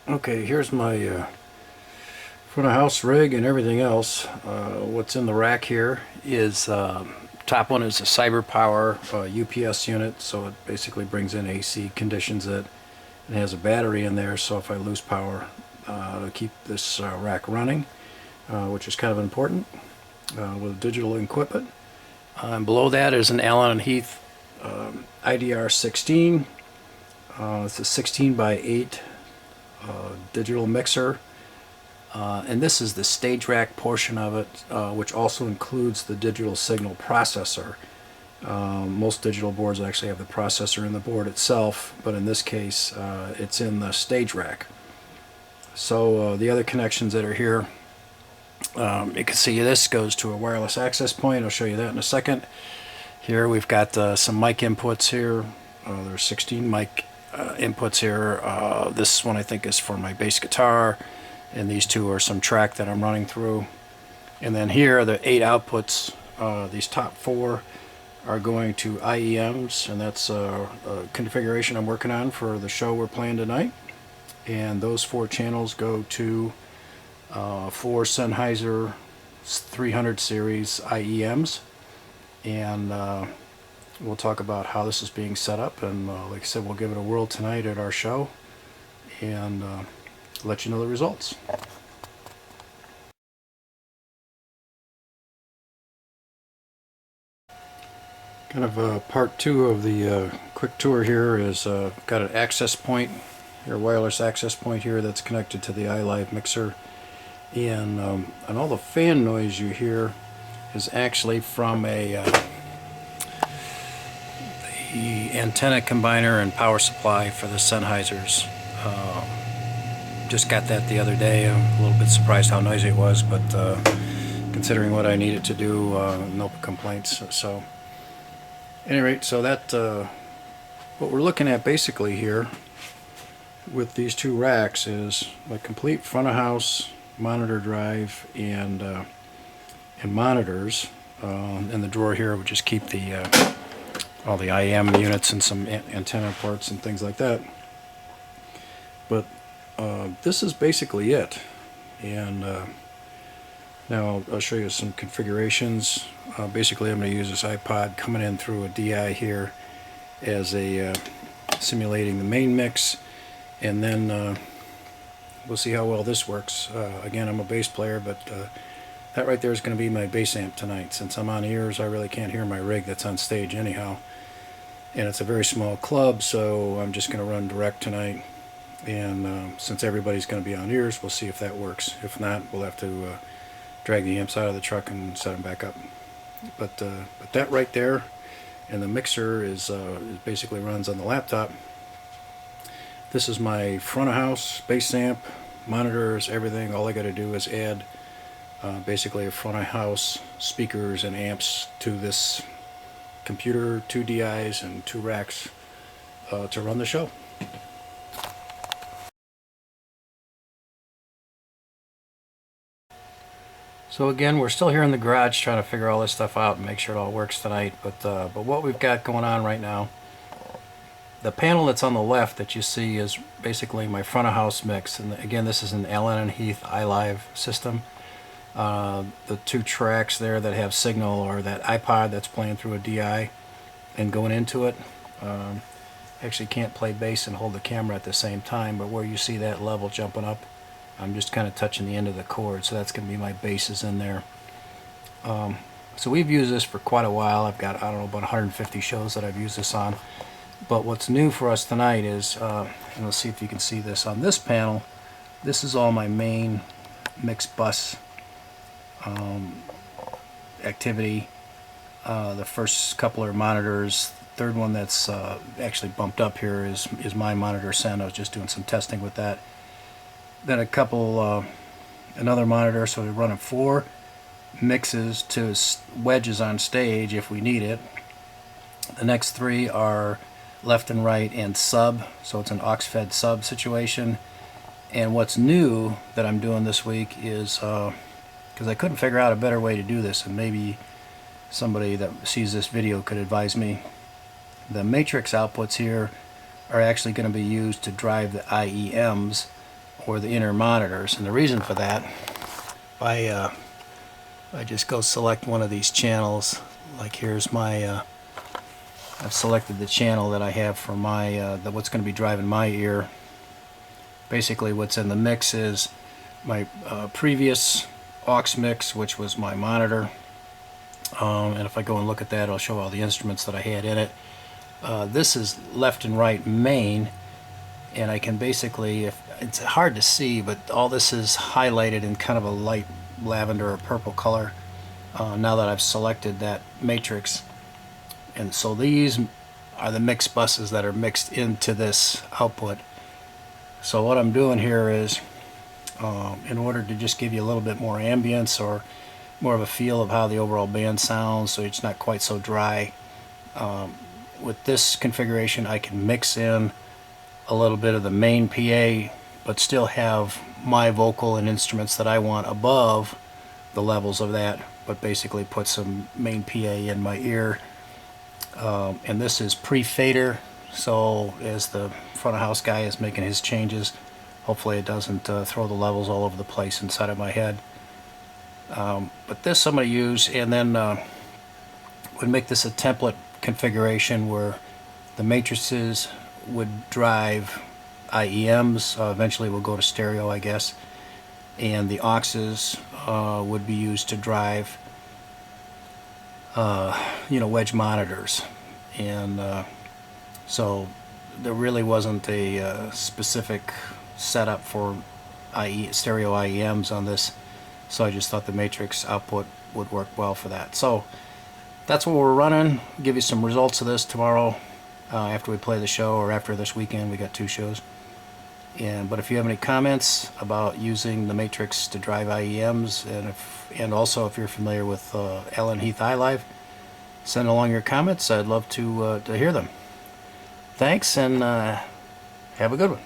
Okay, here's my front of house rig and everything else. What's in the rack here is top one is a Cyber Power UPS unit, so it basically brings in AC, conditions it, and has a battery in there, so if I lose power to keep this rack running, which is kind of important with digital equipment. And below that is an Allen Heath IDR 16. It's a 16 by 8 digital mixer, and this is the stage rack portion of it, which also includes the digital signal processor. Most digital boards actually have the processor in the board itself, but in this case it's in the stage rack. So the other connections that are here, you can see this goes to a wireless access point. I'll show you that in a second. Here we've got some mic inputs here. There's 16 mic inputs here. This one I think is for my bass guitar, and these two are some track that I'm running through. And then here are the 8 outputs. These top 4 are going to IEMs, and that's a configuration I'm working on for the show we're playing tonight. And those 4 channels go to 4 Sennheiser 300 series IEMs, and we'll talk about how this is being set up, and like I said, we'll give it a whirl tonight at our show and let you know the results. Kind of part 2 of the quick tour here is got an access point, your wireless access point here that's connected to the Ilive mixer, and all the fan noise you hear is actually from the antenna combiner and power supply for the Sennheisers. Just got that the other day. I'm a little bit surprised how noisy it was, but considering what I needed to do, no complaints. So, at any rate, so that what we're looking at basically here with these 2 racks is a complete front of house monitor drive and monitors. In the drawer here would just keep the all the IEM units and some antenna ports and things like that. But this is basically it. And now I'll show you some configurations. Basically, I'm going to use this iPod coming in through a DI here as a simulating the main mix, and then we'll see how well this works. Again, I'm a bass player, but that right there is going to be my bass amp tonight. Since I'm on ears, I really can't hear my rig that's on stage anyhow. And it's a very small club, so I'm just going to run direct tonight. And since everybody's going to be on ears, we'll see if that works. If not, we'll have to drag the amps out of the truck and set them back up. But that right there, and the mixer is basically runs on the laptop. This is my front of house bass amp, monitors, everything. All I got to do is add basically a front of house speakers and amps to this computer, 2 DIs and 2 racks to run the show. So again, we're still here in the garage trying to figure all this stuff out and make sure it all works tonight. But what we've got going on right now, the panel that's on the left that you see is basically my front of house mix. And again, this is an Allen Heath Ilive system. The 2 tracks there that have signal are that iPod that's playing through a DI and going into it. Actually can't play bass and hold the camera at the same time, but where you see that level jumping up, I'm just kind of touching the end of the cord, so that's going to be my basses in there. So we've used this for quite a while. I've got, I don't know, about 150 shows that I've used this on. But what's new for us tonight is, and let's see if you can see this on this panel, this is all my main mix bus activity. The first couple are monitors. The 3rd one that's actually bumped up here is my monitor send. I was just doing some testing with that. Then a couple, another monitor, so we're running 4 mixes to wedges on stage if we need it. The next 3 are left and right and sub, so it's an aux-fed sub situation. And what's new that I'm doing this week is, because I couldn't figure out a better way to do this, and maybe somebody that sees this video could advise me, the matrix outputs here are actually going to be used to drive the IEMs, or the inner monitors. And the reason for that, I just go select one of these channels. Like here's my I've selected the channel that I have for my what's going to be driving my ear. Basically what's in the mix is my previous aux mix, which was my monitor, and if I go and look at that, I'll show all the instruments that I had in it. This is left and right main, and I can basically, if it's hard to see, but all this is highlighted in kind of a light lavender or purple color now that I've selected that matrix. And so these are the mix buses that are mixed into this output. So what I'm doing here is, in order to just give you a little bit more ambience or more of a feel of how the overall band sounds, so it's not quite so dry, with this configuration I can mix in a little bit of the main PA but still have my vocal and instruments that I want above the levels of that, but basically put some main PA in my ear. And this is pre-fader, so as the front of house guy is making his changes, hopefully it doesn't throw the levels all over the place inside of my head. But this I'm going to use, and then would make this a template configuration where the matrices would drive IEMs. Eventually we'll go to stereo, I guess, and the auxes would be used to drive wedge monitors. And so there really wasn't a specific setup for stereo IEMs on this, so I just thought the matrix output would work well for that. So that's what we're running. I'll give you some results of this tomorrow after we play the show, or after this weekend. We got 2 shows. But if you have any comments about using the matrix to drive IEMs, and also if you're familiar with Allen Heath Ilive, send along your comments. I'd love to hear them. Thanks, and have a good one.